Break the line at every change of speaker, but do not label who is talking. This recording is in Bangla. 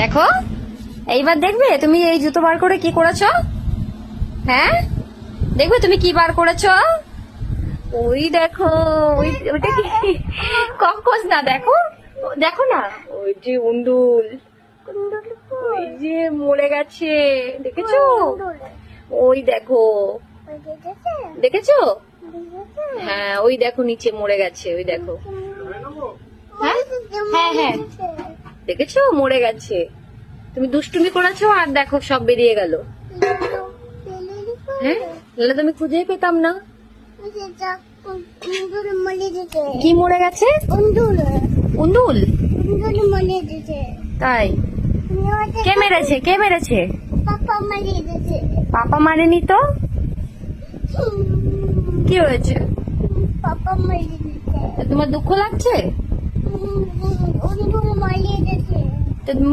দেখো, এইবার দেখবে তুমি এই জুতো বার করে কি করেছো। হ্যাঁ, দেখবে তুমি কি বার করেছো। ওই দেখো, ওইটা কি ককস না, দেখো দেখো না, ওই যে উন্ডুল, ওই যে মরে গেছে, দেখেছো। ওই দেখো, দেখেছো। হ্যাঁ, ওই দেখো নিচে মরে গেছে, ওই দেখো। হ্যাঁ হ্যাঁ হ্যাঁ, দেখেছো মরে গেছে। তুমি দুষ্টুমি করেছো আর দেখো সব বেরিয়ে গেল। হ্যাঁ, নাহলে তুমি খুঁজেই পেতাম না। কি মরে গেছে? উন্দুল। তাই? কে মেরেছে? কে মেরেছে? পাপা মারেনি তো। কি হয়েছে? তোমার দুঃখ লাগছে?